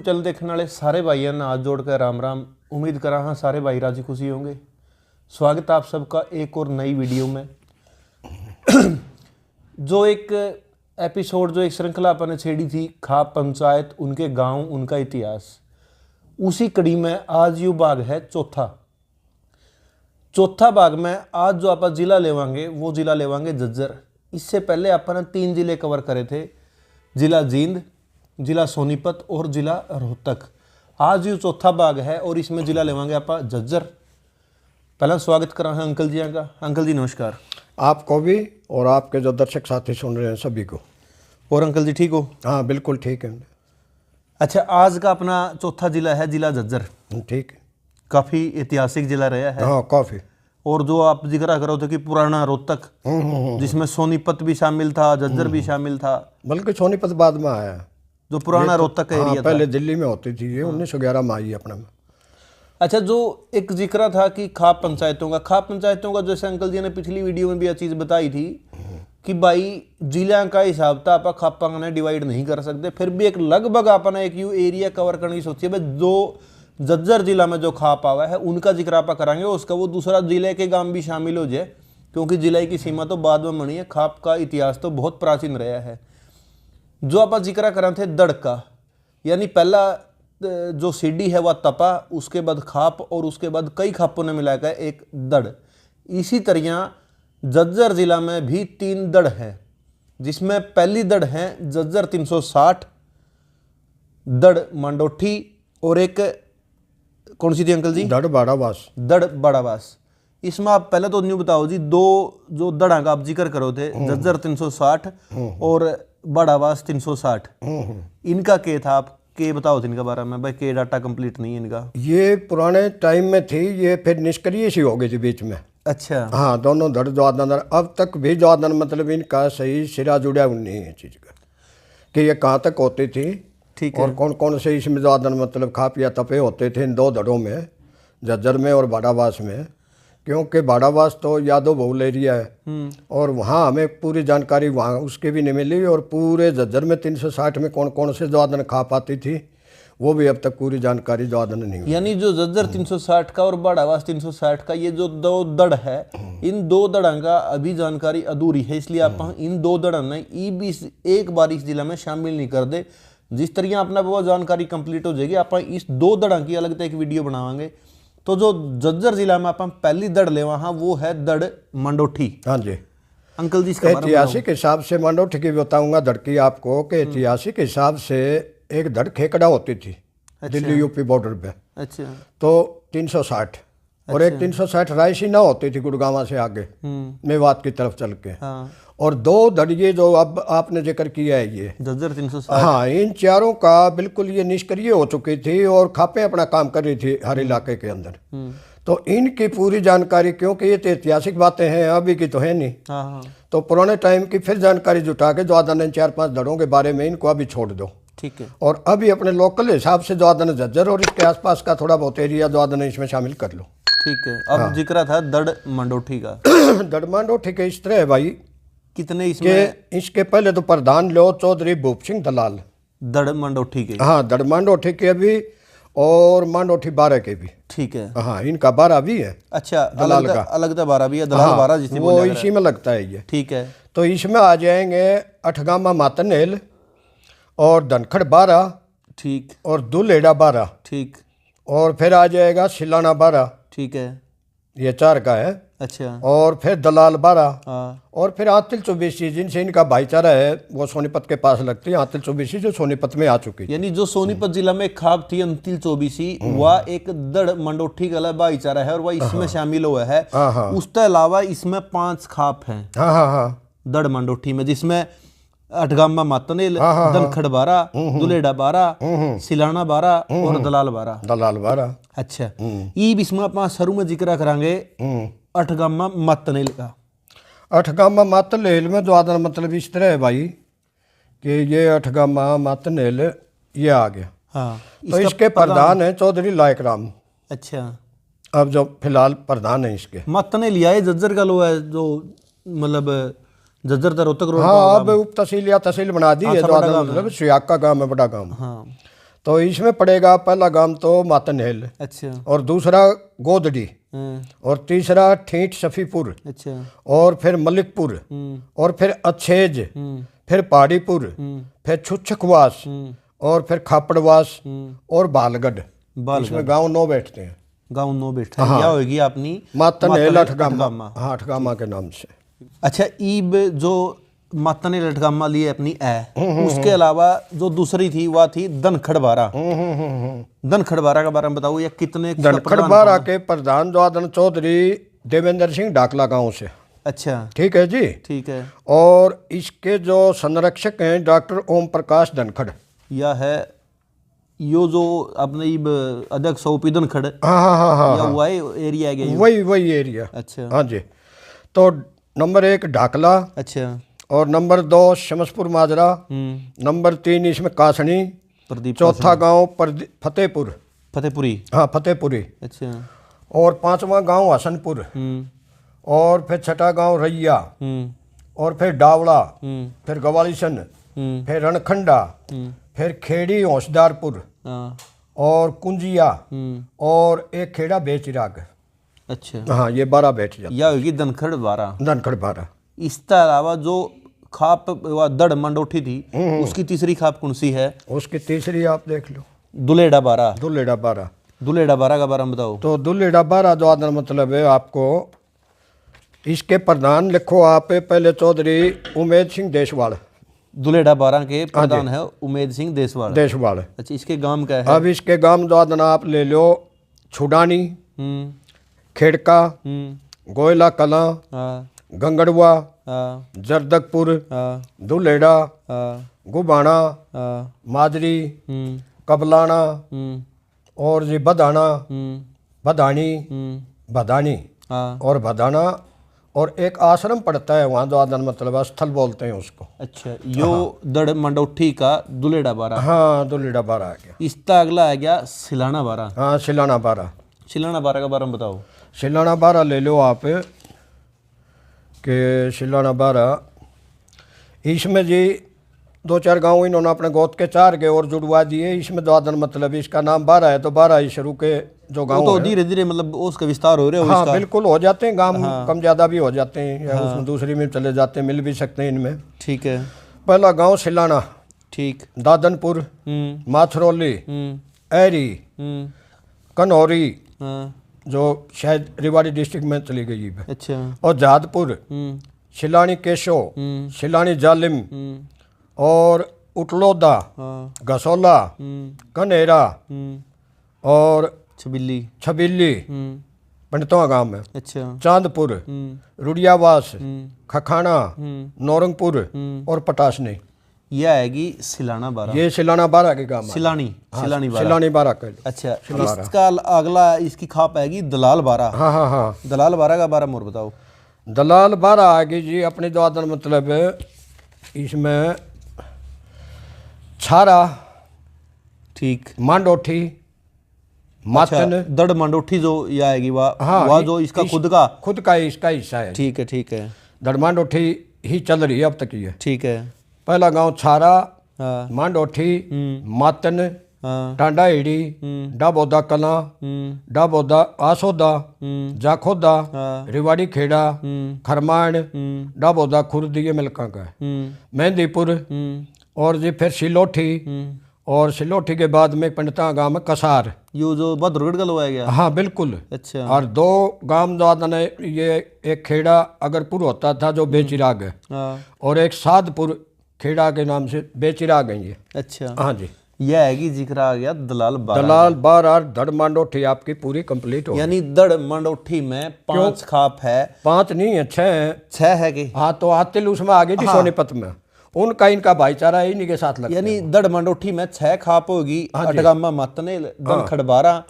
Channel देखने वाले सारे भाइयों ने हाथ जोड़कर राम राम। उम्मीद करा हाँ सारे भाई राजी खुशी होंगे। स्वागत आप सबका एक और नई वीडियो में। जो एक एपिसोड जो एक श्रृंखला अपन ने छेड़ी थी, खाप पंचायत, उनके गांव, उनका इतिहास, उसी कड़ी में आज यो भाग है चौथा भाग में आज जो आप जिला लेवांगे वो जिला लेवांगे झज्जर। इससे पहले अपन 3 जिले कवर करे थे, जिला जींद, जिला सोनीपत और जिला रोहतक। आज ये चौथा भाग है और इसमें जिला लेवांगे आप झज्जर। पहला स्वागत करा है अंकल जी का। अंकल जी नमस्कार। आपको भी और आपके जो दर्शक साथी सुन रहे हैं सभी को। और अंकल जी ठीक हो? हाँ बिल्कुल ठीक है। अच्छा, आज का अपना चौथा जिला है जिला झज्जर। ठीक है, काफ़ी ऐतिहासिक जिला रहा है। हाँ काफ़ी। और जो आप जिक्र करो थे कि पुराना रोहतक, जिसमें सोनीपत भी शामिल था, झज्जर भी शामिल था, बल्कि सोनीपत बाद में आया। जो पुराना रोहतक का एरिया था। पहले दिल्ली में होती थी ये, 1911 में आई अपने में। अच्छा, जो एक जिक्र था कि खाप पंचायतों का जैसे अंकल जी ने पिछली वीडियो में भी यह चीज़ बताई थी कि भाई जिला का हिसाब था आप खापा ने डिवाइड नहीं कर सकते, फिर भी एक लगभग अपना एक यू एरिया कवर करने की सोचिए। भाई जो झज्जर जिला में जो खाप आवा है उनका जिक्र आप करांगे, उसका वो दूसरा जिले के गांव भी शामिल हो जाए, क्योंकि जिले की सीमा तो बाद में बनी है। खाप का इतिहास तो बहुत प्राचीन रहा है। जो आप जिक्र करा थे दड़ का, यानी पहला जो सीढ़ी है वह तपा, उसके बाद खाप और उसके बाद कई खापों ने मिलाकर एक दड़। इसी तरह झज्जर जिला में भी 3 दड़ हैं, जिसमें पहली दड़ है झज्जर 360, दड़ मांडोठी, और एक कौन सी थी अंकल जी? दड़ बाड़ावास। दड़ बाड़ावास। इसमें आप पहले तो न्यू बताओ जी, दो जो दड़ा का आप जिक्र करो थे, झज्जर 360 और बाड़ावास 360, इनका के था? आप के बताओ थे इनका बारे में भाई, के डाटा कंप्लीट नहीं है इनका। ये पुराने टाइम में थी, ये फिर निष्क्रिय सी हो गई थी बीच में। अच्छा। हाँ, दोनों दड़ जवादन अब तक भी जवादन मतलब इनका सही सिरा जुड़ा नहीं है चीज़ का कि ये कहाँ तक होती थी। ठीक और है। कौन कौन से इसमें जवादन मतलब खाप या तपे होते थे इन 2 दड़ों में, झज्जर में और बाड़ावास में। क्योंकि बाड़ावास तो यादव बहुल एरिया है और वहाँ हमें पूरी जानकारी वहाँ उसकी भी नहीं मिली, और पूरे झज्जर में 360 में कौन कौन से जवादन खाप आती थी वो भी अब तक पूरी जानकारी जवादन नहीं हुई। यानी जो झज्जर 360 का और बाड़ावास 360 का ये जो 2 दड़ है, इन 2 दड़ों का अभी जानकारी अधूरी है, इसलिए आप इन 2 दड़ों ने एक बार इस जिला में शामिल नहीं कर दे। जिस तरह अपना वो जानकारी कंप्लीट हो जाएगी, आप इस 2 दड़ों की अलग एक वीडियो बनावांगे। तो जो झज्जर जिला में आप पहली दड़ ले वहाँ वो है दड़ मंडोठी। हाँ जी अंकल जी, इसका ऐतिहासिक हिसाब से मंडोठी की बताऊंगा दड़ की आपको कि ऐतिहासिक हिसाब से एक दड़ खेकड़ा होती थी। अच्छा। दिल्ली यूपी बॉर्डर पे। अच्छा। तो 360 और एक 360 रायसीना होती थी गुड़गांव से आगे मेवात की तरफ चल के। हाँ। और 2 दड़िए जो अब आपने जिक्र किया है ये झज्जर 360, हाँ, इन चारों का बिल्कुल ये निष्क्रिय हो चुकी थी और खापें अपना काम कर रही थी हर इलाके के अंदर। तो इनकी पूरी जानकारी, क्योंकि ये तो ऐतिहासिक बातें हैं, अभी की तो है नहीं। हाँ। तो पुराने टाइम की फिर जानकारी जुटा के जवादन 4-5 दड़ों के बारे में इनको अभी छोड़ दो। ठीक है। और अभी अपने लोकल हिसाब से जवादन झज्जर और इसके आसपास का थोड़ा बहुत एरिया जवादन इसमें शामिल कर लो। ठीक है। अब जिक्र था दड़ मंडोठी का। दड़ मंडोठी के इस तरह है भाई, कितने इसमें? इसके पहले तो प्रधान लो चौधरी भूप सिंह दलाल दड़ मंडोठी के। हाँ, दड़ मंडोठी के भी और मंडोठी 12 के भी। ठीक है। हाँ, इनका 12 भी है। अच्छा, दलाल का अलग 12 भी है, दलाल 12 जिसे वो इसी में लगता है ये। ठीक है। तो इसमें आ जाएंगे अठगामा मातनेल और धनखड़ 12। ठीक। और दुलेड़ा 12। ठीक। और फिर आ जाएगा सिलाना 12। ठीक है। ये 4 का है। अच्छा। और फिर दलाल 12। हाँ। और फिर आतिल चौबीसी जिनसे इनका भाईचारा है, वो सोनीपत के पास लगती है। आतिल चौबीसी जो सोनीपत में आ चुकी है। यानी जो सोनीपत जिला में खाप थी अंतिल चौबीसी, वह एक दड़ मंडोठी का भाईचारा है और वह इसमें शामिल हुआ है। उसके अलावा इसमें 5 खाप हैं। हाँ हाँ हाँ, दड़ मंडोठी में, जिसमें अठगामा मातनेल, धनखड़ 12, दुलेड़ा 12, सिलाना 12 और दलाल 12। दलाल 12। अच्छा, ईब इसमें अपना शुरू में जिक्र करांगे अठगामा मातनेल का। अठगामा मातनेल में जवादन मतलब इस तरह है भाई कि ये अठगामा मातनेल ये आ गया। हाँ। तो इसके प्रधान है चौधरी लायक राम। अच्छा। अब जो फिलहाल प्रधान है इसके। मातनेल लिया है झज्जर का लो है, जो मतलब झज्जर तो रोहतक रोड। हाँ, अब उप तहसील या तहसील बना दी है। मतलब सुयाग का गांव है, बड़ा गांव। हाँ। तो इसमें पड़ेगा पहला गांव तो मातनहेल, अच्छा। और दूसरा गोदड़ी, हाँ, और तीसरा ठीठ सफ़ीपुर, अच्छा। और फिर मलिकपुर, और फिर अच्छेज, फिर पहाड़ीपुर, फिर छुच्छकवास, और फिर खापड़वास, और बालगढ़। इसमें गांव 9 बैठते हैं। गाँव 9 बैठा है। या होगी अपनी मातनहेल अठगामा, हाँ अठगामा के नाम से। अच्छा, ईब जो मातने लटगामा लिए अपनी उसके अलावा जो दूसरी थी वह थी धनखड़ बारा। धनखड़ बारा के बारे में बताओ, या कितने धनखड़ बारा के प्रधान द्वादन चौधरी देवेंद्र सिंह डाकला गांव से। अच्छा, ठीक है जी, ठीक है। और इसके जो संरक्षक हैं डॉक्टर ओम प्रकाश धनखड़। यह है यो जो अपने ईब अध्यक्ष ओपी धनखड़। हाँ हाँ हाँ हाँ, या वही एरिया है ये? वही एरिया। अच्छा, हाँ जी। तो नंबर 1 ढाकला, अच्छा। और नंबर 2 शमसपुर माजरा, नंबर 3 इसमें कासनी, प्रदीप। चौथा गांव फतेहपुर, फतेहपुरी। हाँ फतेहपुरी, अच्छा। और 5वां गांव हसनपुर, और फिर 6ठा गांव रैया, और फिर डावड़ा, फिर गवालीसन, फिर रणखंडा, फिर खेड़ी होशदारपुर, हाँ, और कुंजिया, और एक खेड़ा बेचिराग। अच्छा। हाँ, ये 12 बैठ जाते। यह होगी धनखड़ बारा। धनखड़ 12। इसके अलावा जो खाप व दड़ मंडोठी थी उसकी तीसरी खाप कौन सी है? उसकी तीसरी आप देख लो, दुलेड़ा बारा। दुलेड़ा 12। दुलेड़ा बारा का बारे में बताओ। तो दुलेड़ा 12 जो आदर मतलब है आपको, इसके प्रधान लिखो आप पहले चौधरी उमेद सिंह देशवाल। दुलेड़ा बारा के प्रधान है उमेद सिंह देशवाल। अच्छा, इसके गांव क्या है? अब इसके गांव जो आदर आप ले लो, छुडानी, खेड़का, गोयला कला, हाँ, गंगड़वा, हाँ, जरदकपुर, हाँ, दुलेड़ा, हाँ, गुबाना, हाँ, माजरी, कबलाना, और जी बदाना, बदानी, बदानी, हाँ। और बदाना, और एक आश्रम पड़ता है वहाँ जो आदन मतलब स्थल बोलते हैं उसको। अच्छा, यो दड़ मंडोठी का दुलेड़ा बारा। हाँ, दुलेड़ा 12 आ गया। इसका अगला आ गया सिलाना बारा। हाँ, सिलाना 12। सिलाना बारा के बारे में बताओ। सिलाना 12 ले लो आप कि सिलाना 12, इसमें जी 2-4 गांव इन्होंने अपने गोद के 4 के और जुड़वा दिए। इसमें द्वादन मतलब इसका नाम 12 है, तो 12 ही शुरू के जो गांव तो धीरे धीरे मतलब उसका विस्तार हो रहा है। हाँ उसका बिल्कुल हो जाते हैं गांव, कम ज़्यादा भी हो जाते हैं, या उसमें दूसरी में चले जाते हैं, मिल भी सकते हैं इनमें। ठीक है। पहला गांव सिलाना, ठीक। दादनपुर, माथरोली, ऐरी, कन्हौरी, हाँ, जो शायद रेवाड़ी डिस्ट्रिक्ट में चली गई है, अच्छा। और जादपुर, शिलानी केशो, शिलानी जालिम, और उटलोदा, हाँ, गसोला, कनेरा, और छबिल्ली पंडितों गांव में, अच्छा। चांदपुर, रुड़ियावास, खखाना, नौरंगपुर, और पटासनी। यह आएगी सिलाना बारा। ये सिलाना 12 के गांव में। सिलानी बारा। सिलानी 12 का। अच्छा, इसका अगला इसकी खाप आएगी दलाल बारा। हाँ हाँ हाँ, दलाल बारा का बारा मोर बताओ। दलाल 12 आ गई जी अपने जो आदन मतलब इसमें छारा, ठीक। मांडोठी, मातन। अच्छा, दड़ मंडोठी जो ये आएगी वह, हाँ, वह जो इसका खुद का इसका हिस्सा है। ठीक है, ठीक है। दड़ मांडोठी ही चल रही है अब तक ये। ठीक है। पहला गांव छारा, हाँ, मांडोठी, मातन, हाँ, टांडा हिड़ी, डाबोदा कला, डाबोदा आसोदा, जाखोदा, रेवाड़ी खेड़ा, खरमाण, डाबोदा खुर्द, ये मिलका का है। मेहंदीपुर, और जी फिर सिलोठी, और सिलोठी के बाद में पंडिता गांव में कसार। यो जो बदरगढ़ का लो आ गया। हाँ बिल्कुल। अच्छा। और 2 गांव जो ने ये एक खेड़ा अगरपुर होता था जो बेचिराग है, हाँ, और एक साधपुर खेड़ा के नाम से बेचिराग है ये। अच्छा। हाँ जी। यह आएगी जिक्र आ गया दलाल बारा। दलाल 12 धड़ मांडोठी आपकी पूरी कंप्लीट हो। यानी दड़ मंडोठी में 5 खाप है। 5 नहीं है, 6 है। 6 है कि? हाँ, तो आतिल उसमें आ गई थी सोनीपत में, उनका इनका भाईचारा इन्हीं के साथ लगता है। यानी दड़ मंडोठी में 6 खाप होगी। अटगामा मातने, धनखड़ बारा,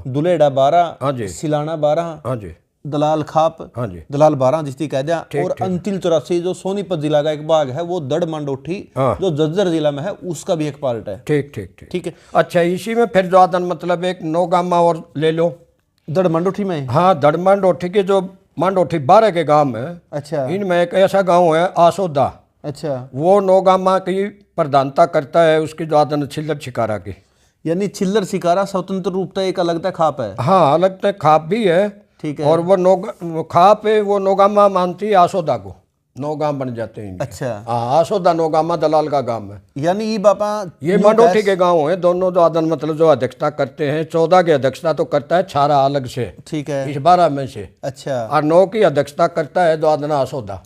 दुलेड़ा बारा, सिलाना बारा, हाँ जी, दलाल खाप, हाँ जी, दलाल बारा जिसकी कह दिया। और अंतिल 84 जो सोनीपत जिला का एक भाग है वो दड़ मंडोठी जो जज्जर जिला में है उसका भी एक पार्ट है। ठीक ठीक ठीक ठीक है। अच्छा, इसी में फिर जो आदन मतलब एक नौगामा और ले लो दड़ मंडोठी में। हाँ, दड़ मांडोठी के जो मांडोठी 12 के गांव में, अच्छा, इनमें एक ऐसा गांव है आसोदा। अच्छा, वो नौगामा की प्रधानता करता है, उसकी जो आदन छिल्लर छिकारा की। यानी छिल्लर शिकारा स्वतंत्र रूपता एक अलग था खाप है। हाँ, अलग तो खाप भी है। ठीक है। और वो खाप है, वो नौगामा मानती है आसोदा को, नौगाम बन जाते हैं इनके। अच्छा। हाँ, आसोदा नौगामा दलाल का गांव है। यानी ये बापा ये मंडोठी के गांव है दोनों। जो आदन मतलब जो अध्यक्षता करते हैं, 14 की अध्यक्षता तो करता है छारा अलग से, ठीक है, इस 12 में से। अच्छा। और 9 की अध्यक्षता करता है द्वादना आसोदा।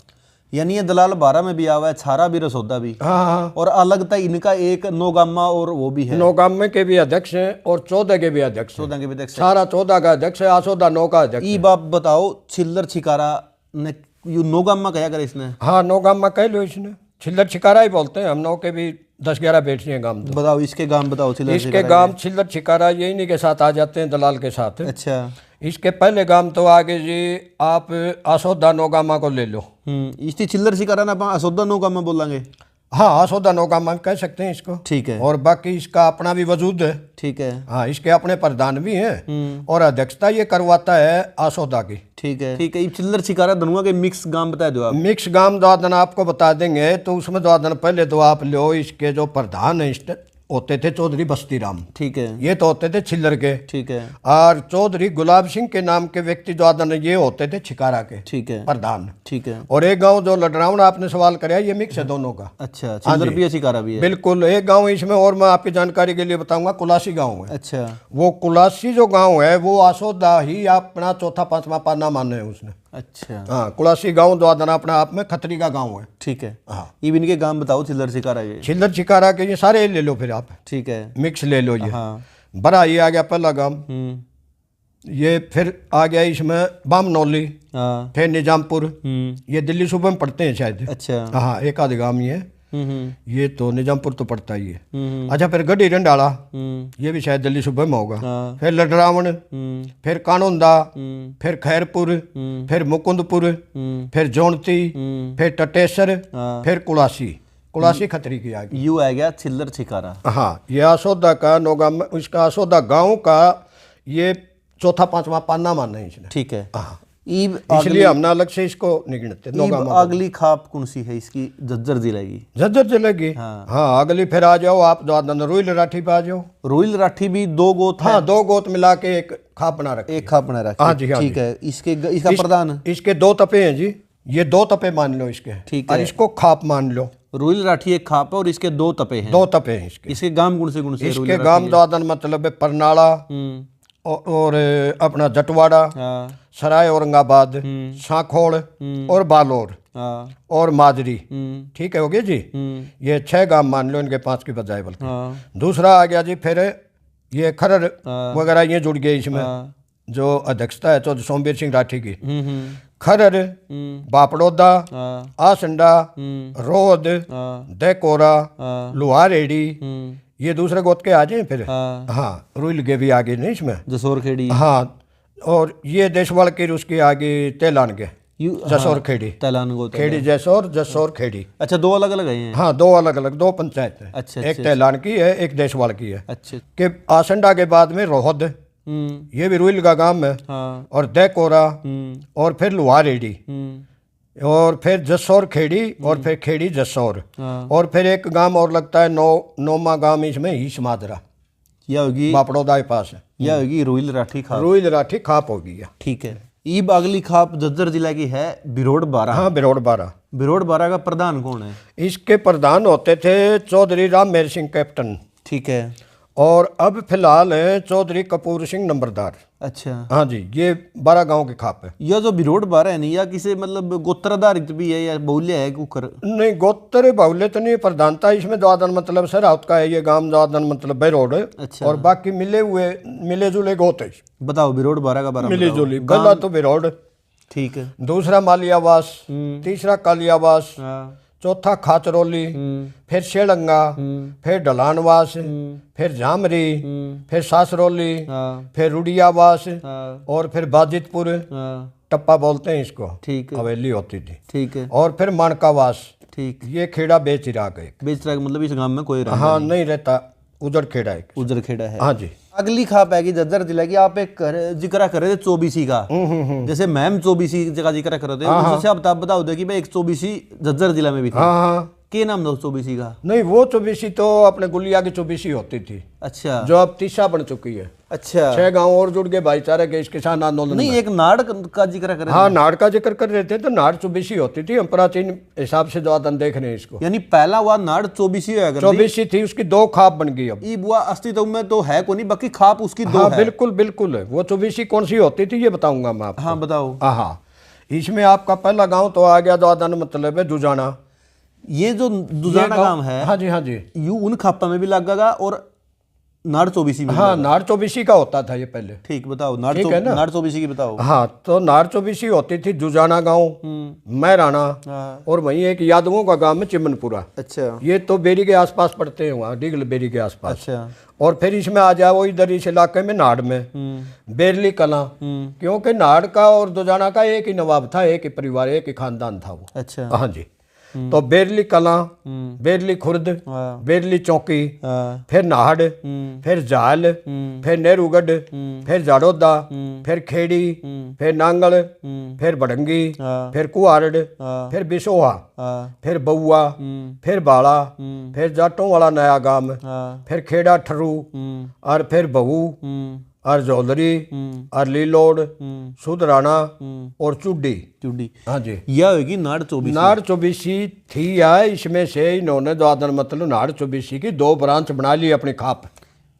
यानी ये दलाल 12 में भी आवा है, छारा भी रसोदा भी। हाँ हाँ, और अलग था इनका एक नौगामा और वो भी है, नौगामे के भी अध्यक्ष हैं और 14 के भी अध्यक्ष हैं। 14 के भी देख सकते। छारा 14 का अध्यक्ष है, आसोदा 9 का अध्यक्ष ई है। बाप बताओ छिल्लर छिकारा ने यू नौगामा कहा करे इसने, हाँ, नौगामा कह लो इसने, छिल्लर छिकारा ही बोलते हैं हम। 9 के भी 10-11 बेटी हैं गांव। बताओ इसके गांव बताओ छिल्लर इसके छिकारा गांव छिल्लर छिकारा ये इन्हीं के साथ आ जाते हैं, दलाल के साथ। के। अच्छा। इसके पहले गांव तो आगे जी आप आसोदा नौगामा को ले लो। इसकी छिल्लर शिकारा ना अपन असोदा नौगामा बोलेंगे। हाँ, आसोदा नौगामा कह सकते हैं इसको। ठीक है, और बाकी इसका अपना भी वजूद है। ठीक है। हाँ, इसके अपने प्रधान भी हैं और अध्यक्षता ये करवाता है आसोदा की। ठीक है, ठीक है। ये छिल्लर शिकारा धनुआ के मिक्स गांव बता दो आप। मिक्स गांव द्वादन आपको बता देंगे, तो उसमें द्वादन पहले तो आप लो, इसके जो प्रधान है होते थे चौधरी बस्ती राम। ठीक है, ये तो होते थे छिल्लर के। ठीक है, और चौधरी गुलाब सिंह के नाम के व्यक्ति द्वादन ये होते थे छिकारा के ठीक है, प्रधान। ठीक है। और एक गांव जो लडरावण आपने सवाल कराया, ये मिक्स है दोनों का। अच्छा, छिल्लर भी है शिकारा भी है। बिल्कुल। एक गांव इसमें और मैं आपकी जानकारी के लिए बताऊंगा, कुलासी गांव है। अच्छा, वो कुलासी जो गांव है वो आसोदा ही अपना चौथा पांचवा पाना माने है उसने। अच्छा, हाँ, कुलासी गांव द्वादना अपना आप में खतरी का गांव है। ठीक है। हाँ, ये इनके गांव बताओ छिल्लर शिकारा के। छिल्लर छिकारा के ये सारे ले लो फिर आप, ठीक है। मिक्स ले लो। ये हाँ। बड़ा ये आ गया पहला गांव। ये फिर आ गया इसमें बामनौली, हाँ। फिर निजामपुर। ये दिल्ली सूबे में पड़ते हैं शायद। अच्छा। हाँ, एक आध गांव ही है। हम्म। ये तो निजामपुर तो पड़ता ही है। अच्छा, फिर गड्डी रंडाला, ये भी शायद दिल्ली सूबे में होगा। हाँ। फिर लडरावण, फिर कानोंदा, फिर खैरपुर, फिर मुकुंदपुर, फिर जौनती, फिर टटेसर, हाँ। फिर कुलासी खतरी की आ गई। यू आ गया छिल्लर छिकारा। हाँ, ये आसोदा का नौगाम, इसका आसोदा गांव का ये चौथा पांचवा पाना माना है इसने। ठीक है। हाँ, ईब इसलिए हमने अलग से इसको नहीं गिनते। ईब अगली खाप कौन सी है इसकी? झज्जर जिले की। झज्जर जिले की। हाँ। हाँ, अगली फिर आ जाओ आप रोइल राठी पे आ जाओ। रोइल राठी भी 2 गोत है। हाँ, 2 गोत मिला के एक खाप बना रखे। एक खाप बना रखी। हाँ जी, हाँ ठीक जी। है। इसका प्रधान इसके 2 तपे हैं जी, ये 2 तपे मान लो इसके। ठीक और है। इसको खाप मान लो। रोइल राठी एक खाप है और इसके 2 तपे हैं। 2 तपे हैं इसके। इसके गांव कौन से इसके गांव दादन मतलब है परनाला और अपना जटवाड़ा, हाँ। सराय औरंगाबाद, सांखोड़ और बालोर हाँ। और माजरी। ठीक है, हो गया जी। ये 6 गांव मान लो, इनके 5 की बजाय बल्कि। हाँ। दूसरा आ गया जी फिर ये खरड़ वगैरह ये जुड़ गए इसमें। हाँ। जो अध्यक्षता है चौधरी सोमवीर सिंह राठी की। खरड़, बापड़ौदा, हाँ। आसंडा, रोद, हाँ। देकोरा, हाँ। लुहारेडी, ये दूसरे गोत के आ जाए फिर। हाँ। हाँ, रुइल के भी आगे नहीं इसमें। जसोर खेड़ी। हाँ, और ये देशवाल के उसके आगे तेलान के जसौर खेड़ी। तैलान गोत खेड़ी जसौर खेड़ी। अच्छा, 2 अलग अलग हैं। हाँ, 2 अलग अलग 2 पंचायत है। अच्छा, एक तेलान की है, एक देशवाल की है। अच्छा। के आसंडा के बाद में रोहद, ये भी रुइल का गांव है। हाँ। और देकोरा और फिर लुहारेडी और फिर जसौर खेड़ी और फिर खेड़ी जसौर। हाँ। और फिर एक गांव और लगता है नौमा गांव इसमें ही समादरा, यह होगी बापड़ौदा के पास है। यह होगी रोइल राठी खाप। रुइल राठी खाप होगी। ठीक है। ईब अगली खाप झज्जर जिला की है बिरोड़ 12। हाँ, बिरोड़ 12। बिरोड़ 12 का प्रधान कौन है? इसके प्रधान होते थे चौधरी राम मेर सिंह कैप्टन। ठीक है। और अब फिलहाल है चौधरी कपूर सिंह नंबरदार। अच्छा। हाँ जी, ये 12 गांव की खाप है। यह जो बिरोड़ 12 है नहीं, या किसी मतलब गोत्र आधारित भी है या बहुल्य है कुकर? नहीं, गोत्र बाहुल्य तो नहीं, प्रधानता इसमें द्वादन मतलब सराउत का है ये गांव, द्वादन मतलब बिरोड़। अच्छा। और बाकी मिले जुले गोत है। बताओ बिरोड़ 12 का बारे में मिली बताओ। जुली पहला तो बिरोड़, ठीक है। दूसरा मालियावास, तीसरा कालियावास, हाँ। चौथा खाचरौली, फिर शेलंगा, फिर ढलानवास, फिर झामरी, फिर सासरौली, हाँ। फिर रुडियावास, हाँ। और फिर बाजितपुर, हाँ। टप्पा बोलते हैं इसको। ठीक है। हवेली होती थी। ठीक है। और फिर मानकावास। ठीक। ये खेड़ा बेचिराग है। बेचरा मतलब इस गांव में कोई रहता हाँ, नहीं रहता, उजड़ खेड़ा है। उजर खेड़ा है। हाँ जी। अगली खाप है कि झज्जर जिला की। आप एक जिक्र कर रहे थे 24 का, जैसे मैम 24 का जिक्र कर रहे थे, उससे आप बताओ दे कि भाई एक 24 झज्जर जिला में भी थी। हाँ हाँ, के नाम दो चौबीसी का? नहीं, वो चौबीसी तो अपने गुलिया की चौबीसी होती थी, अच्छा, जो अब तीसा बन चुकी है। अच्छा, 6 गांव और जुड़ गए भाईचारे के इस किसान आंदोलन नहीं में। एक नाड़ का जिक्र करें। हाँ, नाड़ का जिक्र कर रहे थे तो नाड़ चौबीसी होती थी, हम प्राचीन हिसाब से जो आदन देख रहे हैं इसको। यानी पहला हुआ नाड़ चौबीसी होया करती। चौबीसी थी, उसकी 2 खाप बन गई अब। ई बुआ अस्तित्व में तो है को नहीं, बाकी खाप उसकी 2 हाँ है। बिल्कुल बिल्कुल, वो चौबीसी कौन सी होती थी ये बताऊंगा मैं आपको। हाँ बताओ। हाँ, इसमें आपका पहला गांव तो आ गया जो आदन मतलब है जुजाना। ये जो दुजाना गांव है, हाँ जी, हाँ जी, यू उन खापा में भी लगेगा और नाड़ चौबीसी में। हाँ, नाड़ चौबीसी का होता था ये पहले। ठीक, बताओ नाड़ ठीक है ना? नाड़ चौबीसी की बताओ। हाँ, तो नाड़ चौबीसी होती थी जुजाना गांव, मैराना, हाँ। और वहीं एक यादवों का गांव है चिमनपुरा। अच्छा, ये तो बेरी के आसपास पड़ते हैं, वहाँ डिगल बेरी के आसपास। अच्छा, और फिर इसमें आ जाओ इधर इस इलाके में नाड़ में बेरली कला, क्योंकि नाड़ का और दुजाना का एक ही नवाब था, एक ही परिवार, एक ही खानदान था वो। अच्छा, हाँ जी। तो बेरली कला, बेरली खुर्द, हाँ, बेरली चौकी, हाँ, फिर नाहड़, फिर जाल, फिर नेहरूगढ़, फिर जाड़ोदा, फिर खेड़ी, फिर नांगल, फिर बड़ंगी, हाँ, फिर कुआरड़, हाँ, फिर बिसोहा, हाँ, फिर बउआ, फिर बाड़ा, फिर जाटों वाला नया गांव, हाँ, फिर खेड़ा ठरू, और फिर बहू, और जौलरी, और लीलोड़, सुधराना, और चुड्डी। चुड्डी। हाँ जी। यह होगी नाड़ चौबीसी। नाड़ चौबीसी थी या इसमें से इन्होंने जो आदन मतलब नाड़ चौबीसी की 2 ब्रांच बना ली अपनी खाप।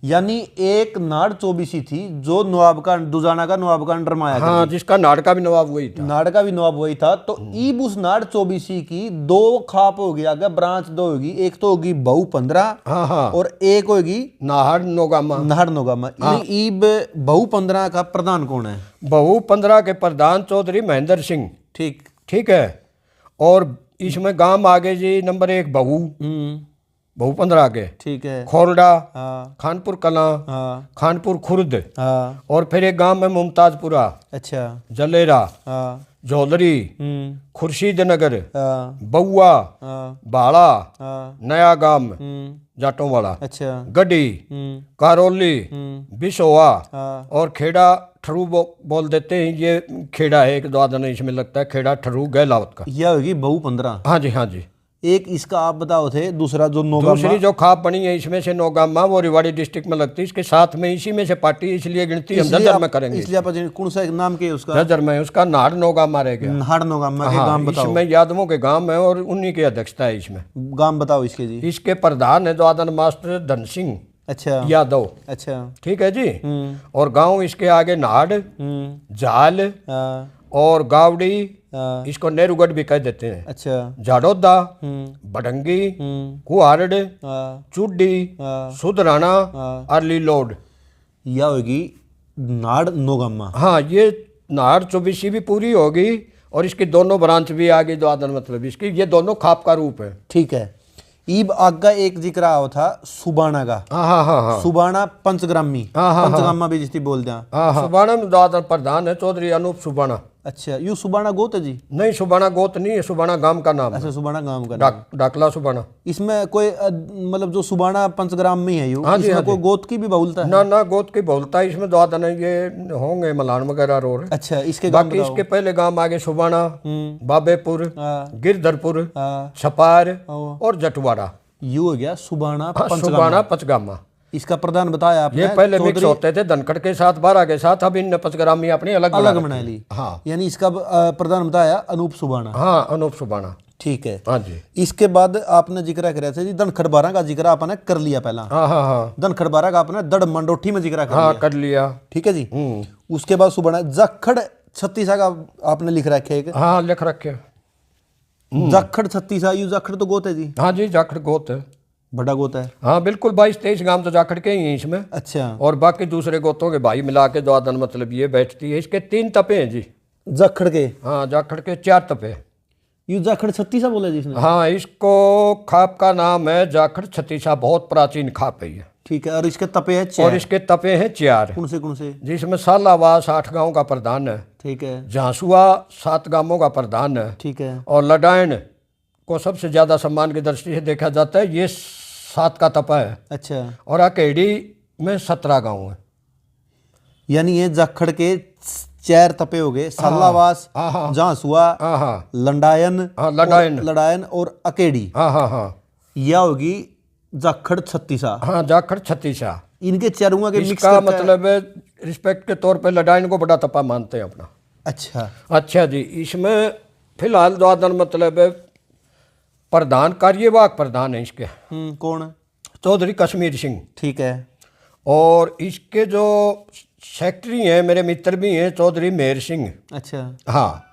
यानी एक नाड़ चौबीसी थी जो नवाब का, दुजाना का नवाब का अंडर में आया हाँ, जिसका नाड़ का भी नवाब वही था। नाड़ का भी नवाब वही था। तो ईब उस नाड़ चौबीसी की 2 खाप होगी, आगे ब्रांच 2 होगी। एक तो होगी बहु 15, हाँ हाँ, और एक होगी नाहड़ नोगामा। नाहड़ नोगामा। ईब बहु 15 का प्रधान कौन है? बहू 15 के प्रधान चौधरी महेंद्र सिंह। ठीक। ठीक है। और इसमें गांव आगे जी नंबर 1 बहू, बहू 15 के, ठीक है। खोरडा, हाँ, खानपुर कला, हाँ, खानपुर खुर्द, हाँ, और फिर एक गांव में मुमताजपुरा, अच्छा, जलेरा, हाँ, झोलरी, खुर्शीद नगर, हाँ, बउआ, हाँ, बाड़ा, हाँ, नया गांव जाटों वाला, अच्छा, गड्डी, कारोली, बिसोआ, हाँ, और खेड़ा ठरू बोल देते हैं। ये खेड़ा है, एक 2 आदन इसमें लगता है, खेड़ा ठरू गहलावत का। यह होगी बहु 15। हाँ जी, हाँ जी। एक इसका आप बताओ थे, दूसरा जो नोगामा। दूसरी जो खाप बनी है इसमें से नोगामा, वो रेवाड़ी डिस्ट्रिक्ट में लगती है। इसके साथ में इसी में से पार्टी, इसलिए गिनती हम जजर में करेंगे। इसलिए आप कौन सा नाम के उसका? जजर में उसका नाड़ नोगामा रह गया। नाड़ नोगामा के हाँ, गांव बताओ। इसमें यादवों के गांव है और उन्हीं की अध्यक्षता है इसमें। गांव बताओ इसके जी। इसके प्रधान है जो आदन मास्टर धन सिंह अच्छा, यादव। अच्छा, ठीक है जी। और गांव इसके आगे नाड़, जाल, हाँ, और गावड़ी, हाँ, इसको नेहरूगढ़ भी कह देते हैं, अच्छा, जाड़ोदा, बड़ंगी, कुआरड़, हाँ, चुड्डी, हाँ, सुधराना, हाँ। और लीलोड। यह होगी नाड़ नोगामा। हाँ, ये नाड़ चौबीसी भी पूरी होगी और इसकी दोनों ब्रांच भी आगे जो आदन मतलब इसकी, ये दोनों खाप का रूप है। ठीक है। ईब आगा एक जिक्र आओ था सुबाना का। हाँ हाँ हाँ हाँ, सुबाना पंचग्रामी, हाँ, हाँ, पंचगामा भी जिसकी बोलते हैं। हाँ हाँ। सुबाना में जो आदन प्रधान है चौधरी अनूप सुबाना। अच्छा, यू सुबाना गोत है जी? नहीं, सुबाना गोत नहीं है, सुबाना गांव का नाम है। अच्छा, सुबाना गांव का नाम। डाकला सुबाना। इसमें कोई मतलब जो सुबाना पंचग्राम में है यू, हाँ जी, इसमें हाँ कोई जी। गोत की भी बहुलता है? ना ना, गोत की बहुलता है इसमें। जो आदन है ये होंगे मलान वगैरह रो रहे। अच्छा, इसके गांव बाकी बताओ। इसके पहले गांव आगे सुबाना, बाबेपुर, हाँ, गिरधरपुर, हाँ, छपार, ओ। और जटवाड़ा। यू हो गया सुबाना हाँ, पंचगामा। सुबाना पचगामा। इसका प्रधान बताया आपने। ये पहले मिक्स चौधरी होते थे धनखड़ के साथ, बारह के साथ। अब इन पचग्रामी अपनी अलग अलग बना बना रखी। ली। हाँ यानी इसका प्रधान बताया अनूप सुबाना। हाँ, अनूप सुबाना। ठीक है। हाँ जी। इसके बाद आपने जिक्र कराया था जी धनखड़ बारा का जिक्र आपने कर लिया पहला। हाँ हाँ हाँ धनखड़ बारा का आपने दड़ मंडोठी में जिक्र कर हाँ, लिया। कर लिया। ठीक है जी। उसके बाद सुबाना जखड़ छत्तीसा का आपने लिख रखा है एक। हाँ, लिख रखे। जखड़ छत्तीसा, यू जखड़ तो गोत है जी? हाँ जी, जाखड़ गोत है। बड़ा गोत है। हाँ बिल्कुल, 22-23 गांव तो जाखड़ के ही हैं इसमें। अच्छा, और बाकी दूसरे गोतों के भाई मिला के जो आदन मतलब ये बैठती है। इसके 3 तपे हैं जी। जखड़ के। हाँ, जाखड़ के 4 तपे। यू जाखड़ छत्तीसा बोला जी इसने? हाँ, इसको खाप का नाम है जाखड़ छत्तीसा। बहुत प्राचीन खाप है ये। ठीक है। और इसके तपे है और चार। इसके तपे हैं 4, कौन से? जिसमें सालावास 8 गांव का प्रधान है, ठीक है, झांसुआ 7 गांवों का प्रधान है, ठीक है, और लडायन को सबसे ज्यादा सम्मान की दृष्टि से देखा जाता है। ये 7 का तपा है। अच्छा। और अकेडी में 17 गांव है। यानी ये जाखड़ के 4 तपे हो गए, सालावास, झांसुआ, लंडायन, लड़ायन और अकेड़ी। यह होगी जाखड़ छत्तीसा। हाँ, जाखड़ छत्तीसा। इनके चारों के मिक्स का मतलब रिस्पेक्ट के तौर पे लड़ाइन को बड़ा तपा मानते हैं अपना। अच्छा जी। इसमें फिलहाल जो मतलब प्रधान कार्यवाहक प्रधान है इसके। कौन? चौधरी कश्मीर सिंह। ठीक है। और इसके जो सेक्रेटरी हैं मेरे मित्र भी हैं, चौधरी मेहर सिंह। अच्छा। हाँ,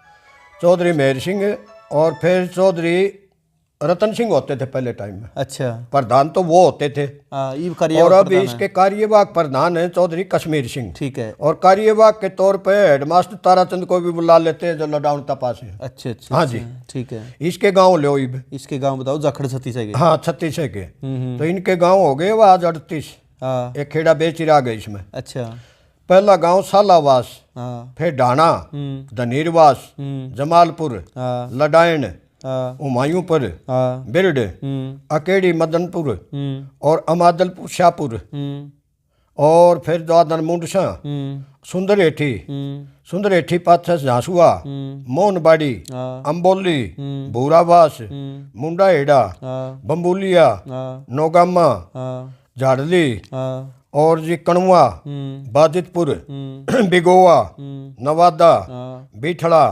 चौधरी मेहर सिंह। और फिर चौधरी रतन सिंह होते थे पहले टाइम में। अच्छा। प्रधान तो वो होते थे। और अब इसके कार्यवाहक प्रधान हैं चौधरी कश्मीर सिंह। ठीक है। और कार्यवाहक के तौर पे हेडमास्टर ताराचंद को भी बुला लेते हैं जो लॉकडाउन तपा से। अच्छा। हाँ जी। ठीक है। इसके गांव लो इब। इसके गांव बताओ। जाखड़ छत्तीसा के। हाँ, छत्तीसा के। तो इनके गांव हो गए वो आज 38। एक खेड़ा बेचिर आ गए इसमें। अच्छा। पहला गांव सालावास, फिर ढाणा, धनीरवास, जमालपुर, लडायन, हुमायूंपुर, बिरड, अकेड़ी, मदनपुर और अमादलपुर, शाहपुर। और फिर दादन मुंडसा, सुंदरेठी पाथस, झांसुआ, मोहनबाड़ी, अंबोली, भूरावास, मुंडा हेड़ा, बम्बुलिया, नौगामा, झाड़ली और जी कणवा, बाजितपुर, बिगोवा, नवादा, बीठड़ा,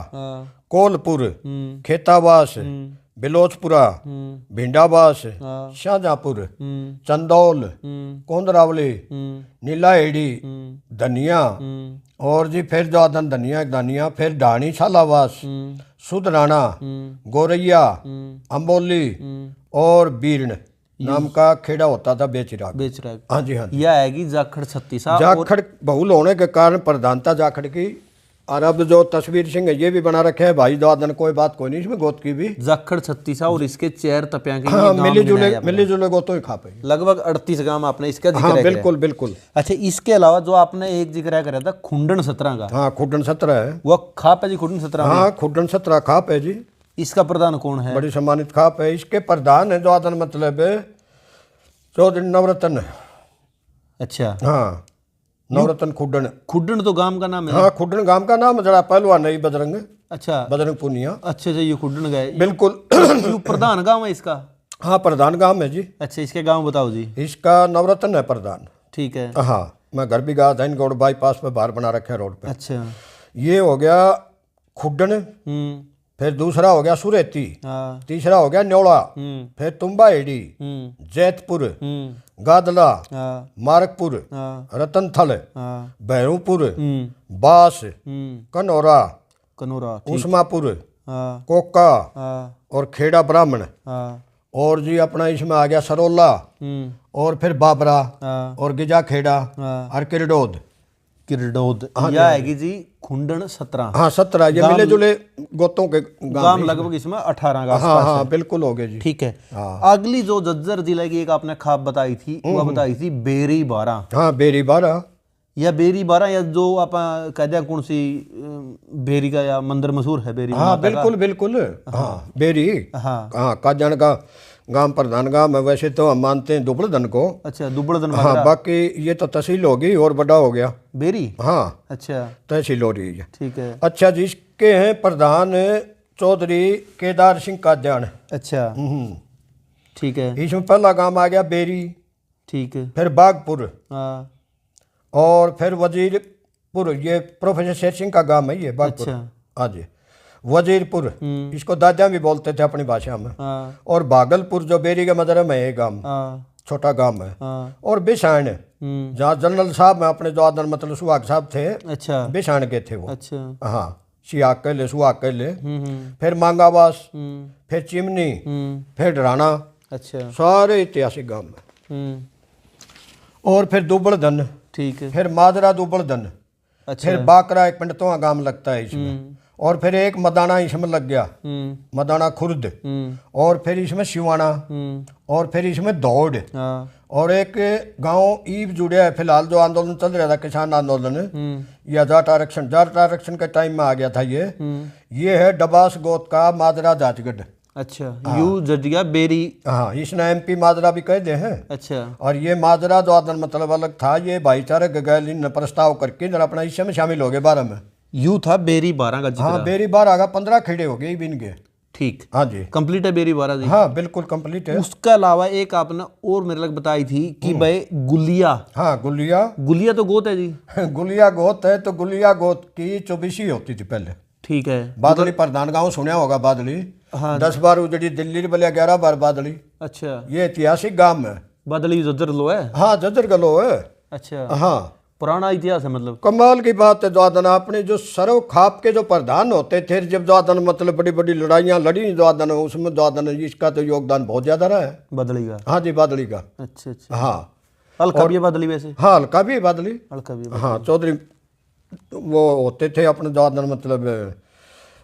कोलपुर, खेतावास, बिलोचपुरा, भिंडावास, शाहजहाँपुर, चंदौल, कोंदरावली, नीलाहेड़ी, धनिया और जी फिर जादन धनिया, फिर ढाणी, सालावास, सुधराना, गोरैया, अंबोली और बीरण नाम का खेड़ा होता था बेचराग। हाँ जी। हाँ, यह आएगी जाखड़ छत्तीसा। जाखड़ बहुल होने के कारण प्रधानता जाखड़ की। और अब जो तस्वीर सिंह है ये भी बना रखे है भाई दादन, कोई बात कोई नहीं इसमें गोत की भी। जाखड़ छत्तीसा और इसके 4 तपिया के। हाँ, मिली जुले गोतों ही खा पाई। लगभग 38 गांव आपने इसका जिक्र किया। बिल्कुल। अच्छा, इसके अलावा जो आपने एक जिक्र करा था खुंडन 17 का। हाँ, खुड्डन 17 है। वो खाप है जी खुंडन 17। हाँ, खुड्डन 17 खाप है जी। इसका प्रधान कौन है? बड़ी सम्मानित खाप है। इसके प्रधान है जो मतलब चौधरी नवरत्न। अच्छा। हाँ, नवरत्न खुड्डन तो गांव का नाम है। हाँ, खुड्डन गांव का नाम। जरा पहलवान नहीं बजरंग। अच्छा, बजरंग पुनिया। अच्छा, ये खुड्डन गए। बिल्कुल। प्रधान गांव है इसका। हाँ, प्रधान गांव है जी। अच्छा, इसके गांव बताओ जी। इसका नवरत्न है प्रधान। ठीक है। हाँ, मैं घर भी गया था, गौड़ बाईपास पे बाहर बना रखे रोड पे। अच्छा। ये हो गया खुड्डन। फिर दूसरा हो गया सुरेती। तीसरा हो गया न्योड़ा। फिर तुम्बा हेड़ी, जैतपुर, गादला, मारकपुर, रतनथल, भैरूपुर, बास, कनौरा, उस्मापुर, कोका और खेड़ा ब्राह्मण। और जी अपना इसमें आ गया सरोला और फिर बाबरा और गिजा खेड़ा और किरडोद। यह आएगी जी खुंडन 17। हाँ, 17। ये मिले जुले गोतों के गांव लगभग इसमें 18 का। हाँ, बिल्कुल हो गए जी। ठीक है। अगली जो जज्जर जिले की एक आपने खाप बताई थी, वो बताई थी बेरी 12। हाँ, बेरी 12। या बेरी 12 या जो आप कह दिया कौन सी बेरी का या मंदिर मशहूर है बेरी। हाँ, बिल्कुल। हाँ, बेरी। हाँ, काजन का गांव प्रधान गांव है। वैसे तो हम मानते हैं दुबड़दन को। अच्छा, दुबड़दन। हाँ, बाकी ये तो तहसील होगी और बड़ा हो गया बेरी। हाँ, अच्छा, तहसील हो रही है। ठीक है। अच्छा जी, इसके हैं प्रधान चौधरी केदार सिंह काद्यान। अच्छा, ठीक है। इसमें पहला गांव आ गया बेरी। ठीक है। फिर बागपुर और फिर वजीरपुर। ये प्रोफेसर शेर सिंह का गांव है ये बागपुर। हाँ जी। वजीरपुर, इसको दादा भी बोलते थे अपनी भाषा में। और भागलपुर जो बेरी के मदर में है गांव, छोटा गांव है। और बिसाण, जहाँ जनरल साहब में अपने जो आदन मतलब सुहाग साहब थे। अच्छा, बिसाण के थे वो। अच्छा। हाँ, सियाग के ले, सुहाग के ले। फिर मांगावास, फिर चिमनी, फिर ढराना। अच्छा, सारे ऐतिहासिक गांव में। और फिर दुबड़दन। ठीक है। फिर माजरा दुबड़दन। अच्छा। फिर बाकरा एक पंडितों का गांव लगता है इसमें। और फिर एक मदाना इसमें लग गया, मदाना खुर्द। और फिर इसमें सिवाना। और फिर इसमें दौड़। और एक गांव ईब जुड़े है फिलहाल, जो आंदोलन चल रहा था किसान आंदोलन या जाट आरक्षण के टाइम में आ गया था ये है डबास गोत का माजरा जाटगढ़। अच्छा, यू जजिया बेरी। हाँ, इसने MP माजरा भी कह दे हैं। अच्छा। और ये माजरा जो आदन मतलब अलग था, ये भाईचारे गगैल ने प्रस्ताव करके जरा अपना इससे में शामिल हो गए 12 में। यू था बेरी 12 का जिक्र। हाँ बेरी 12 का 15 खेड़े हो गए बिन के। ठीक, हाँ जी कंप्लीट है बेरी 12 जी। हाँ बिल्कुल कंप्लीट है। उसके अलावा एक आपने और मेरे लग बताई थी कि भाई गुलिया। हाँ गुलिया। गुलिया तो गोत है जी। गुलिया गोत है तो गुलिया गोत की 24 होती थी पहले। ठीक है। बादली प्रधान गांव सुना होगा बादली। हाँ 10 बार उजड़ी दिल्ली बोले 11 बार बादली। अच्छा, ये ऐतिहासिक गांव है। बदली जज्जर लो है। हाँ जज्जर गलो है। अच्छा, हाँ पुराना इतिहास है मतलब। कमाल की बात है। द्वादन अपने जो सरव खाप के जो प्रधान होते थे जब द्वादन मतलब बड़ी बड़ी लड़ाइयाँ लड़ी द्वादन, उसमें द्वादन इसका तो योगदान बहुत ज्यादा रहा है। बदली का। हाँ जी बादली का। अच्छा अच्छा। हाँ हल्का भी है बदली वैसे। हाँ हल्का भी है बादली। हल्का भी है। हाँ चौधरी वो होते थे अपने द्वादन मतलब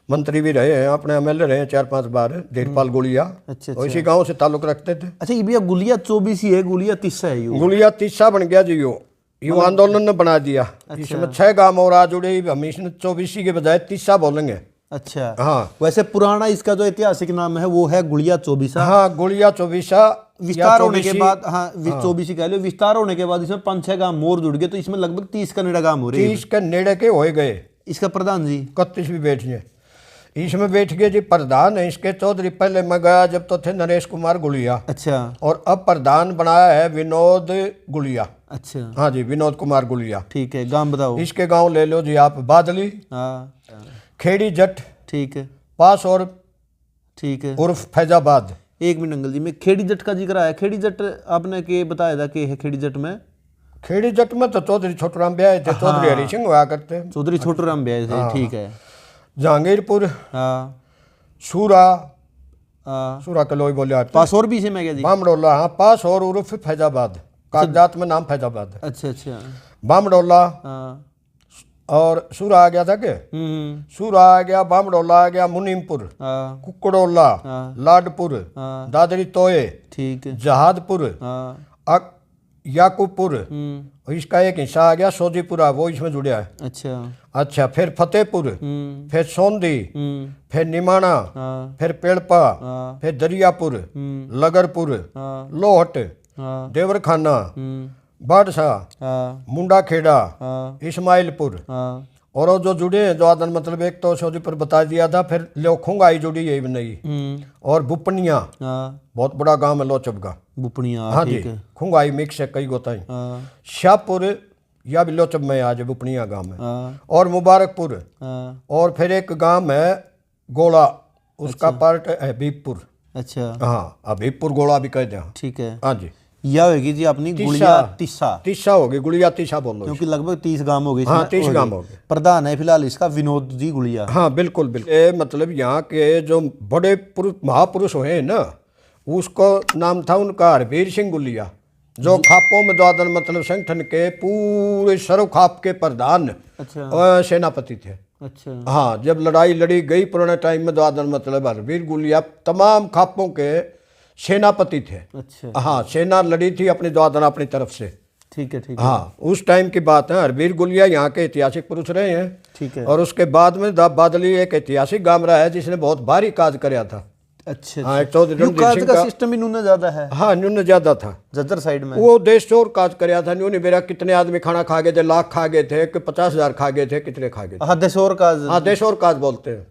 मंत्री भी रहे हैं, अपने एमएलए रहे हैं 4-5 बार। धीरपाल गुलिया। अच्छा इसी गांव से ताल्लुक रखते थे। अच्छा, ये भैया गुलिया 24 ही है, गुलिया 30 है यू। गुलिया 30 बन गया जी। यो आंदोलन ने बना दिया। इसमें 6 गांव और आ जुड़े। हम इसमें 24 के बजाय 30 बोलेंगे। अच्छा हाँ वैसे पुराना इसका जो ऐतिहासिक नाम है वो है गुलिया 24। हाँ गुलिया 24 विस्तार होने के बाद, हाँ 24 कह लो, विस्तार होने के बाद इसमें 5-6 गांव मोर जुड़ गए तो इसमें लगभग 30 का नेड़ा गांव हो रहे हैं। 30 के नेड़े के हो गए। इसका प्रधान जी 31 भी बैठ गए। इसमें बैठ गए जी प्रधान है इसके चौधरी। पहले मैं गया जब तो थे नरेश कुमार गुलिया। अच्छा और अब प्रधान बनाया है विनोद गुलिया। अच्छा। हाँ जी विनोद कुमार गुलिया। ठीक है, गांव बताओ। इसके गांव ले लो जी आप। बादली, हाँ खेड़ी जट, ठीक है। पास और ठीक है, उर्फ फैजाबाद। 1 मिनट अंकल जी, मैं खेड़ी जट का जिक्र आया। खेड़ी जट आपने के बताया था कि है खेड़ी जट में। खेड़ी जट में तो चौधरी छोटूराम ब्याह थे। चौधरी हरि सिंह हुआ करते। चौधरी छोटूराम ब्याह थे। ठीक है। जहांगीरपुर, हाँ सूरा, हाँ। सूरा कलोई बोले आप। पास और भी से मैं क्या जी। बामडोला, हाँ पास और उर्फ फैजाबाद। कागजात में नाम फैजाबाद है। अच्छा अच्छा। बामडोला हाँ। और सूरा आ गया था के। सूरा आ गया, बामडोला आ गया, मुनीमपुर, हाँ कुकड़ोला, हाँ। लाडपुर, हाँ। दादरी तोये, ठीक है। जहादपुर, हाँ। याकूबपुर। इसका एक हिस्सा आ गया सोजीपुरा, वो इसमें जुड़ा है। अच्छा अच्छा फिर फतेहपुर, फिर सोंदी, फिर निमाना, हाँ। फिर पेड़पा, हाँ। फिर दरियापुर, लगरपुर, हाँ। लोहट, हाँ। देवरखाना, बादशाह, हाँ। मुंडा खेड़ा, हाँ। इस्माइलपुर। हाँ। और वो जो जुड़े हैं जो आदन मतलब एक तो सोजीपुर बता दिया था। फिर लोखुंगाई जुड़ी है नहीं। और बुपनिया, हाँ। बहुत बड़ा गांव है लोचब का। बुपनिया, हाँ जी ठीक है। खुंगाई मिक्स है कई गोताई। हाँ। शाहपुर या भी लोचब में आज बुपनिया गांव में। हाँ। और मुबारकपुर। हाँ। और फिर एक गांव है गोला, उसका पार्ट है हबीबपुर। अच्छा हाँ हबीबपुर गोला भी कह दें। ठीक है। हाँ जी यह होगी जी अपनी गुलिया 30। 30 हो गई। गुलिया 30 बोलो क्योंकि लगभग 30 गांव हो गए। हाँ 30 गांव हो गए। प्रधान है फिलहाल इसका विनोद जी गुलिया। हाँ बिल्कुल बिल्कुल। ये मतलब यहाँ के जो बड़े महापुरुष हुए हैं ना, उसको नाम था उनका हरवीर सिंह गुलिया, जो खापों में द्वादन मतलब संगठन के पूरे सर्व खाप के प्रधान अच्छा सेनापति थे। अच्छा। हाँ जब लड़ाई लड़ी गई पुराने टाइम में द्वादन मतलब हरवीर गुलिया तमाम खापों के सेनापति थे। अच्छा हाँ सेना लड़ी थी अपनी द्वादन अपनी तरफ से। ठीक है। ठीक है। हाँ उस टाइम की बात है। हरवीर गुलिया यहाँ के ऐतिहासिक पुरुष रहे हैं। ठीक है। और उसके बाद में बादली एक ऐतिहासिक गांव रहा है जिसने बहुत भारी काज कराया था। अच्छा हाँ एक चौधरी रणधीर सिंह का सिस्टम भी न्यून ज्यादा है। हाँ न्यून ज्यादा था जज्जर साइड में। वो देश चोर काज कराया था। न्यून मेरा कितने आदमी खाना खा गए थे, लाख खा गए थे कि 50,000 खा गए थे, कितने खा गए थे। हाँ देशोर का। हाँ देश और काज बोलते हैं।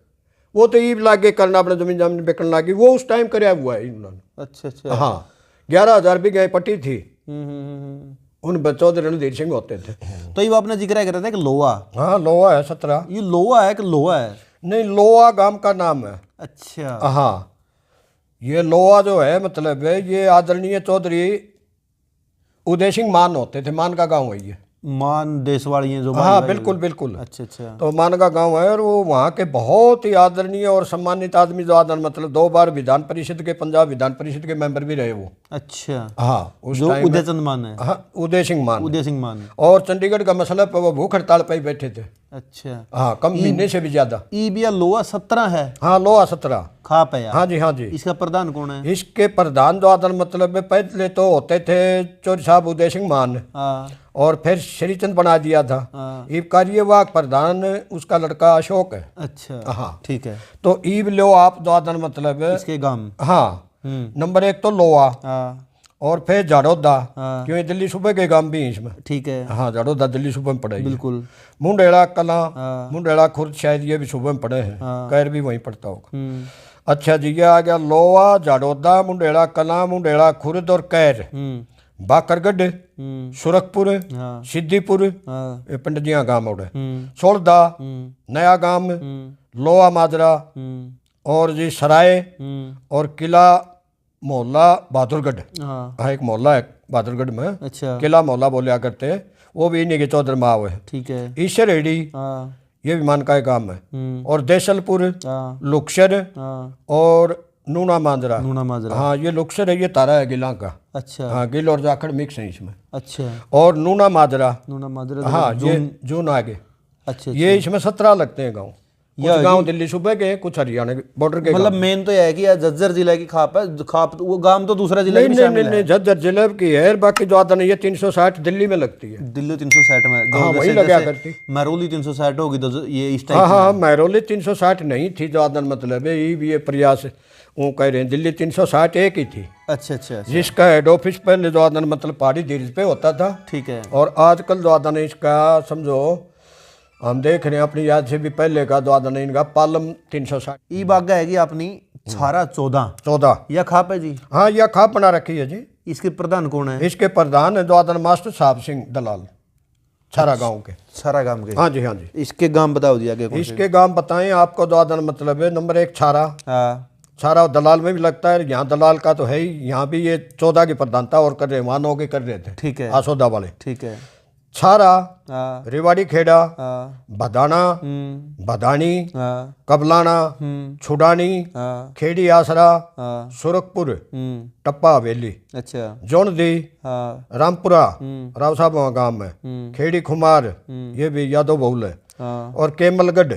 वो तो ईब लागे करना अपने जमीन जमीन बेचने लागे, वो उस टाइम कराया हुआ है इन्होंने। अच्छा अच्छा। हाँ 11,000 भी गए पट्टी थी। हम्म। उन चौधरी रणधीर सिंह होते थे। तो ये आपने जिक्र कर रहा था कि लोहा। हाँ लोहा है 17। ये लोहा है कि लोहा है? नहीं लोहा गांव का नाम है। अच्छा हाँ ये लोहा जो है मतलब है ये आदरणीय चौधरी उदय सिंह मान होते थे। मान का गांव है ये। मान देशवाड़ी है जो। हाँ बिल्कुल बिल्कुल। अच्छा अच्छा। तो मान का गांव है और वो वहाँ के बहुत ही आदरणीय और सम्मानित आदमी जो आदर मतलब 2 बार विधान परिषद के, पंजाब विधान परिषद के मेंबर भी रहे वो। अच्छा हाँ उस जो टाइम उदय चंद मान है। हाँ उदय सिंह मान। उदय सिंह मान। और चंडीगढ़ का मसला पर वो भूख हड़ताल पर ही बैठे थे। अच्छा। हाँ कम महीने से भी ज्यादा। ई बिया लोहा 17 है। हाँ लोहा 17 खाप है यार। हाँ जी हाँ जी। इसका प्रधान कौन है? इसके प्रधान जो आदर मतलब में पहले तो होते थे चौधरी साहब उदय सिंह मान। हाँ और फिर श्रीचंद बना दिया था। हाँ। ईब कार्यवाहक प्रधान उसका लड़का अशोक है। अच्छा हाँ ठीक है। तो ईब लो आप द्वादन मतलब इसके गांव। हाँ नंबर 1 तो लोहा। हाँ और फिर जाड़ोदा, हाँ। क्यों ये दिल्ली सूबे के गांव भी हैं इसमें। ठीक है, हाँ, जाड़ोदा दिल्ली सूबे में पड़े हैं। बिल्कुल। मुंडेड़ा कला, हाँ। मुंडेड़ा खुर्द शायद ये भी सूबे में पड़े हैं। हाँ। कैर भी वहीं पड़ता होगा। अच्छा जी, ये आ गया लोहा, जाड़ोदा, मुंडेड़ा कला, मुंडेड़ा खुर्द और कैर, बाकरगढ़, सुरखपुर, हाँ। सिद्दीपुर, हाँ। ये पंडित जी गांव उड़े, सोलदा, नया गांव, लोहा माजरा और जी सराय और किला मोहल्ला बहादुरगढ़। हाँ। हाँ, एक मोहल्ला है बहादुरगढ़ में, अच्छा, किला मोहल्ला बोलिया करते हैं, वो भी इन्हीं के चौधर माव है। ठीक है। ईश्वर रेडी, हाँ। ये भी मान का एक काम है। और देसलपुर, हाँ। लुक्सर हाँ। और नूना मांजरा। नूना माजरा। हाँ, ये लुक्सर है, ये तारा है गिला का। अच्छा। हाँ, गिल और जाखड़ मिक्स है इसमें। अच्छा, और नूना माजरा, नूना माजरा। हाँ, ये जून आगे, अच्छा, ये इसमें 17 लगते हैं गाँव। कुछ गांव दिल्ली सूबे के, कुछ हरियाणा के बॉर्डर के। मतलब मेन तो यह है कि यह झज्जर जिला की खाप है। खाप वो गांव तो दूसरा जिला नहीं भी नहीं शामिल नहीं, है। झज्जर जिले की है, बाकी जो आता नहीं है 360 दिल्ली में लगती है। दिल्ली 360 में, हाँ, वही लगा करती। महरौली 360 होगी तो ये इस हाँ टाइप। हाँ, महरौली 360 नहीं थी, जो आदन मतलब है, ये भी ये प्रयास वो कह रहे हैं, दिल्ली 360 एक ही थी, अच्छा अच्छा, जिसका हेड ऑफिस पहले जो आदन मतलब पहाड़ी धीरज पे होता था। ठीक है। और आजकल जो आदन इसका समझो, हम देख रहे हैं अपनी याद से भी पहले का जो आदन इनका पालम 360 ई बागा है कि अपनी छारा 14 यह खाप है जी। हाँ, यह खाप बना रखी है जी। इसके प्रधान कौन है? इसके प्रधान है जो आदन मास्टर साहब सिंह दलाल, छारा गांव के। छारा गांव के। हाँ जी, हाँ जी। इसके गांव बताओ जी आगे कौन से? इसके गांव बताएं आपको, जो आदन मतलब है, नंबर 1 छारा। हाँ। छारा दलाल में भी लगता है, यहाँ दलाल का तो है ही, यहाँ भी ये 14 की प्रधानता और कर रहे, वहाँ 9 के कर रहे थे। ठीक है। आसोदा वाले। ठीक है। छारा, हाँ। रेवाड़ी खेड़ा, हाँ। भदाना, भदानी, हाँ। कबलाना, छुडानी, हाँ। खेड़ी आसरा, हाँ। सुरखपुर, टप्पा हवेली, अच्छा। जोनदी, हाँ। रामपुरा, राव साहब गांव में, खेड़ी खुमार, ये भी यादव बहुल है, हाँ। और केमलगढ़,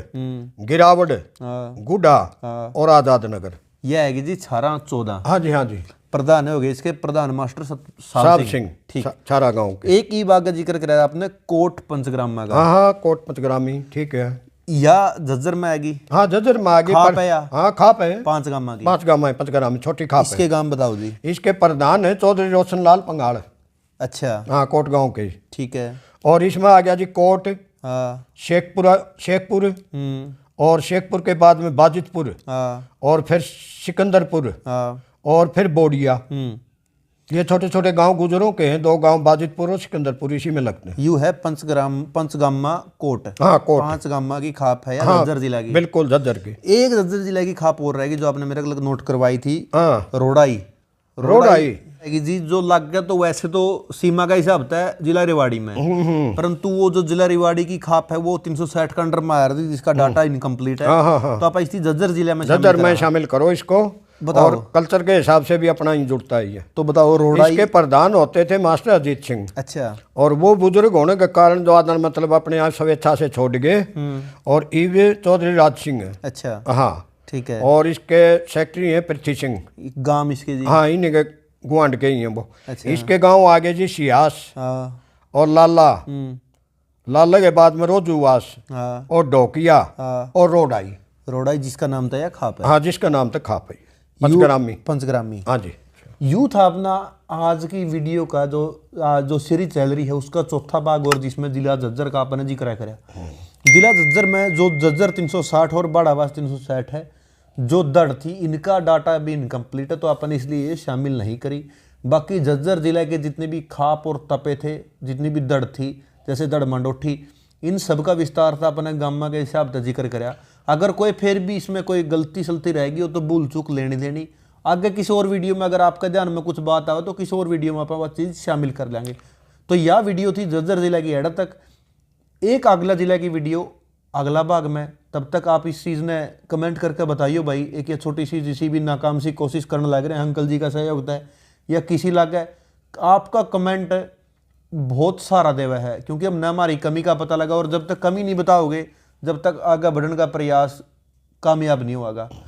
गिरावड़, हाँ। गुडा हाँ। और आजाद नगर। यह है कि जी छारा 14 हाँ जी, हाँ जी। प्रधान हो गए इसके प्रधान मास्टर साहब सिंह, ठीक। छारा गांव के। एक ई बाग का जिक्र कराया आपने, कोट पंचग्राम का। हाँ हाँ, कोट पंचग्रामी, ठीक है। या झज्जर में आएगी? हाँ, झज्जर में आगे खाप है या? हाँ, खाप है, 5 गांव की। 5 गांव है, पंचग्रामी छोटी खाप है। इसके गांव बताओ जी। इसके प्रधान है चौधरी रोशन लाल पंगाड़। अच्छा, हाँ, कोट गांव के। ठीक है। और इसमें आ गया जी कोट, हाँ। शेखपुर, और शेखपुर के बाद में बाजितपुर, हाँ। और फिर सिकंदरपुर, हाँ। और फिर बोडिया। ये छोटे छोटे गांव गुजरों के हैं, 2 गांव बाजितपुर और सिकंदरपुर इसी में लगते हैं। यू है पंचगामा कोट। हाँ, कोट 5 गामा की खाप है या हाँ, झज्जर जिला की? बिल्कुल झज्जर की। एक झज्जर जिला की खाप और रहेगी जो आपने मेरे को नोट करवाई थी। हाँ, रोडाई रोडाई जी जो लग गया, तो वैसे तो सीमा का हिसाब होता है जिला रेवाड़ी में, परंतु वो जो जिला रेवाड़ी की खाप है वो 360 का अंडर में आ रही, जिसका डाटा इनकम्प्लीट है। हाँ, हाँ, हाँ। तो आप इसी झज्जर जिले में झज्जर में शामिल करो इसको। बताओ। और कल्चर के हिसाब से भी अपना ही जुड़ता है ये। तो बताओ। रोडाई इसके प्रधान होते थे मास्टर अजीत सिंह। अच्छा। और वो बुजुर्ग होने के कारण जो आदन मतलब अपने आप स्वेच्छा से छोड़ गए, और ईवे चौधरी राज सिंह है। अच्छा, हाँ, ठीक है। और इसके सेक्रेटरी हैं पृथ्वी सिंह। गांव इसके जी? हाँ, इन्हीं के गुआंढ के ही हैं वो। अच्छा। इसके गांव आगे जी सियास, हाँ। और लाला, लाला के बाद में रोजूवास, हाँ। और डोकिया, हाँ। और रोडाई। रोडाई जिसका नाम था या खाप है? हाँ, जिसका नाम था खाप है, पंचग्रामी। पंचग्रामी। हाँ जी। यूथ अपना आज की वीडियो का जो सीरीज चल रही है उसका चौथा भाग, और जिसमें जिला झज्जर का आपने जिक्र करा। जिला झज्जर में जो झज्जर 360 और बाड़ावास 360 है, जो दड़ थी इनका डाटा भी इनकम्प्लीट है, तो अपन इसलिए ये शामिल नहीं करी। बाकी झज्जर जिला के जितने भी खाप और तपे थे, जितनी भी दड़ थी, जैसे दड़ मंडोठी, इन सब का विस्तार था अपने गामा के हिसाब से जिक्र कराया। अगर कोई फिर भी इसमें कोई गलती सलती रहेगी हो तो भूल चूक लेनी देनी। आगे किसी और वीडियो में अगर आपका ध्यान में कुछ बात आवे तो किसी और वीडियो में आप वह चीज़ शामिल कर लेंगे। तो यह वीडियो थी झज्जर जिला की हेड तक। एक अगला जिला की वीडियो अगला भाग में। तब तक आप इस चीज़ ने कमेंट करके बताइए भाई, एक ये छोटी सी जिसी भी नाकाम सी कोशिश करने लग रहे हैं, अंकल जी का सहयोग होता है या किसी लगा, आपका कमेंट बहुत सारा देवा है, क्योंकि हम न हमारी कमी का पता लगा, और जब तक कमी नहीं बताओगे, जब तक आगे बढ़ने का प्रयास कामयाब नहीं होगा।